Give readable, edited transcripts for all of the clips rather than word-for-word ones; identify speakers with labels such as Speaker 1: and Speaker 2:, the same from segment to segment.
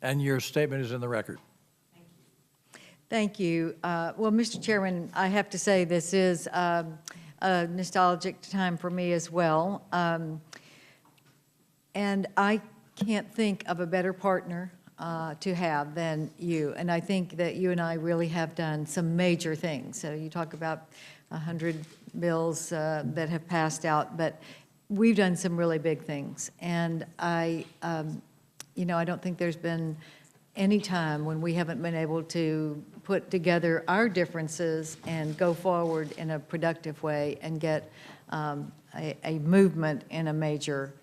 Speaker 1: And your statement is in the record.
Speaker 2: Thank you. Well, Mr. Chairman, I have to say this is a nostalgic time for me as well. And I can't think of a better partner to have than you. And I think that you and I really have done some major things. So you talk about 100 bills that have passed out, but we've done some really big things. And I don't think there's been any time when we haven't been able to put together our differences and go forward in a productive way and get a movement in a major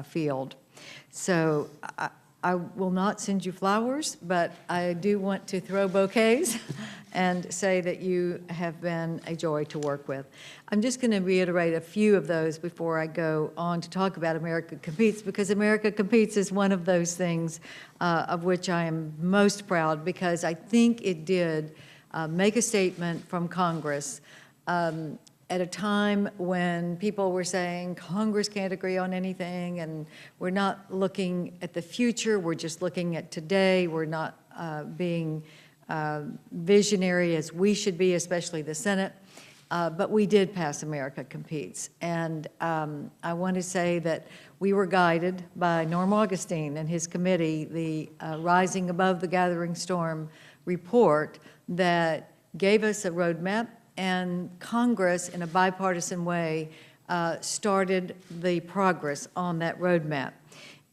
Speaker 2: field. So I will not send you flowers, but I do want to throw bouquets and say that you have been a joy to work with. I'm just going to reiterate a few of those before I go on to talk about America Competes, because America Competes is one of those things of which I am most proud, because I think it did make a statement from Congress at a time when people were saying Congress can't agree on anything and we're not looking at the future, we're just looking at today, we're not being visionary as we should be, especially the Senate. But we did pass America Competes. And I want to say that we were guided by Norm Augustine and his committee, the Rising Above the Gathering Storm report that gave us a roadmap, and Congress, in a bipartisan way, started the progress on that roadmap.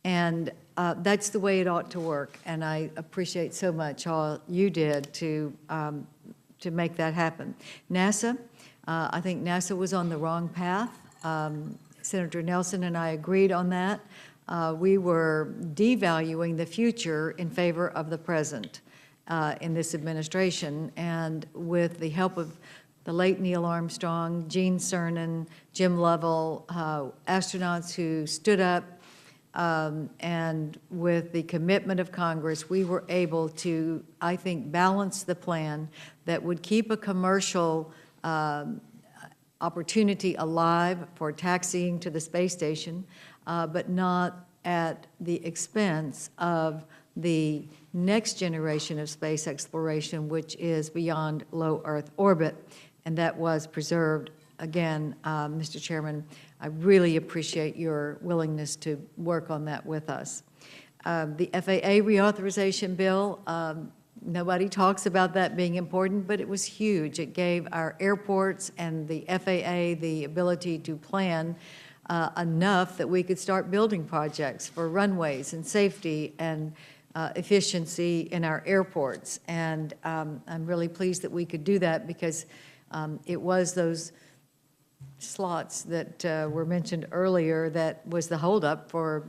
Speaker 2: And that's the way it ought to work. And I appreciate so much all you did to make that happen. NASA, I think NASA was on the wrong path. Senator Nelson and I agreed on that. We were devaluing the future in favor of the present in this administration. And with the help of the late Neil Armstrong, Gene Cernan, Jim Lovell, astronauts who stood up, and with the commitment of Congress, we were able to, I think, balance the plan that would keep a commercial opportunity alive for taxiing to the space station, but not at the expense of the next generation of space exploration, which is beyond low Earth orbit. And that was preserved. Again, Mr. Chairman, I really appreciate your willingness to work on that with us. The FAA reauthorization bill, nobody talks about that being important, but it was huge. It gave our airports and the FAA the ability to plan enough that we could start building projects for runways and safety and efficiency in our airports. And I'm really pleased that we could do that, because it was those slots that were mentioned earlier that was the holdup for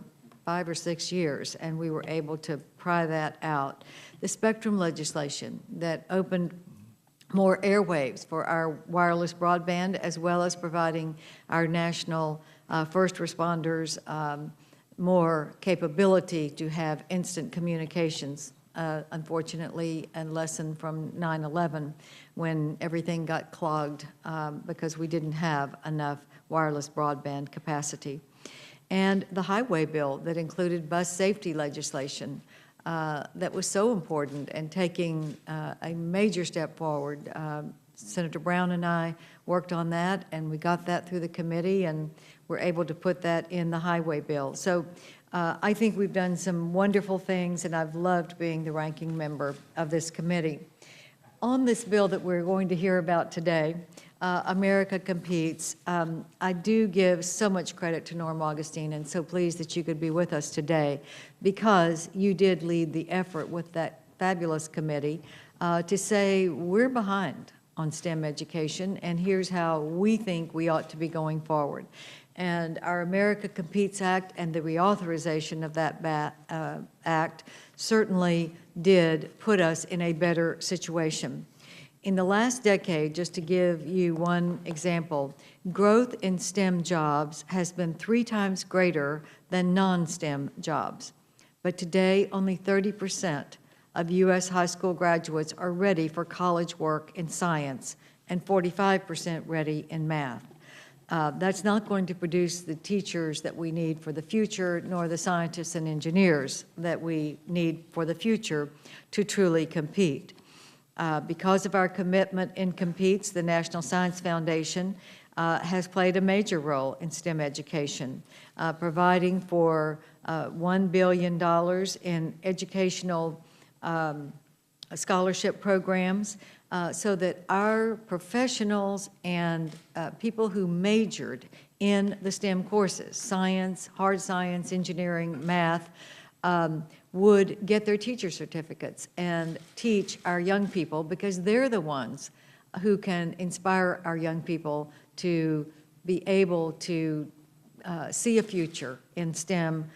Speaker 2: 5 or 6 years, and we were able to pry that out. The spectrum legislation that opened more airwaves for our wireless broadband, as well as providing our national first responders more capability to have instant communications. Unfortunately, a lesson from 9/11, when everything got clogged because we didn't have enough wireless broadband capacity. And the highway bill that included bus safety legislation that was so important and taking a major step forward. Senator Brown and I worked on that, and we got that through the committee, and we're able to put that in the highway bill. So I think we've done some wonderful things, and I've loved being the ranking member of this committee. On this bill that we're going to hear about today, America Competes, I do give so much credit to Norm Augustine, and so pleased that you could be with us today, because you did lead the effort with that fabulous committee to say we're behind on STEM education, and here's how we think we ought to be going forward. And our America Competes Act and the reauthorization of that act certainly did put us in a better situation. In the last decade, just to give you one example, growth in STEM jobs has been 3 times greater than non-STEM jobs. But today, only 30% of U.S. high school graduates are ready for college work in science, and 45% ready in math. That's not going to produce the teachers that we need for the future, nor the scientists and engineers that we need for the future to truly compete. Because of our commitment in Competes, the National Science Foundation has played a major role in STEM education, providing for $1 billion in educational scholarship programs so that our professionals and people who majored in the STEM courses, science, hard science, engineering, math, would get their teacher certificates and teach our young people, because they're the ones who can inspire our young people to be able to see a future in STEM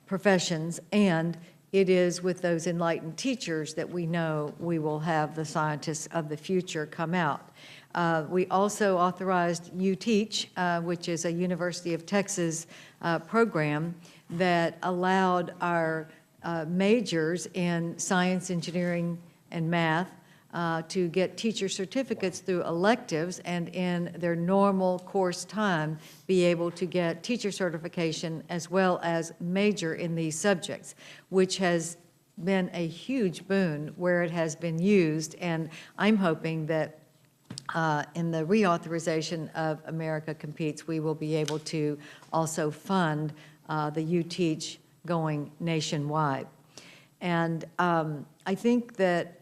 Speaker 2: professions. And it is with those enlightened teachers that we know we will have the scientists of the future come out. We also authorized UTeach, which is a University of Texas program that allowed our majors in science, engineering, and math to get teacher certificates through electives, and in their normal course time be able to get teacher certification as well as major in these subjects, which has been a huge boon where it has been used. And I'm hoping that in the reauthorization of America Competes, we will be able to also fund the UTeach going nationwide. And I think that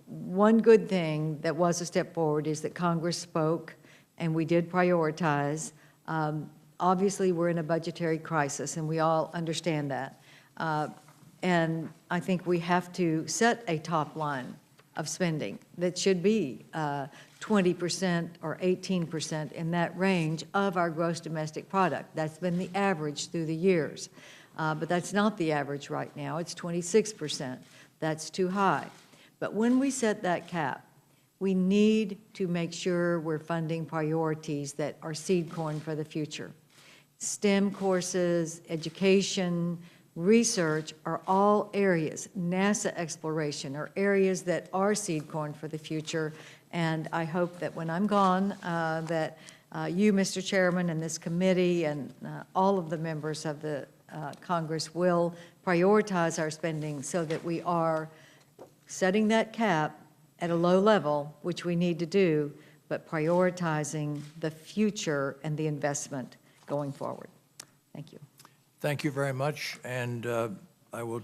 Speaker 2: one good thing that was a step forward is that Congress spoke and we did prioritize. Obviously, we're in a budgetary crisis and we all understand that. And I think we have to set a top line of spending that should be 20% or 18% in that range of our gross domestic product. That's been the average through the years. But that's not the average right now. It's 26%. That's too high. But when we set that cap, we need to make sure we're funding priorities that are seed corn for the future. STEM courses, education, research are all areas. NASA exploration are areas that are seed corn for the future. And I hope that when I'm gone, that you, Mr. Chairman, and this committee and all of the members of the Congress will prioritize our spending so that we are setting that cap at a low level, which we need to do, but prioritizing the future and the investment going forward. Thank you.
Speaker 1: Thank you very much, and I will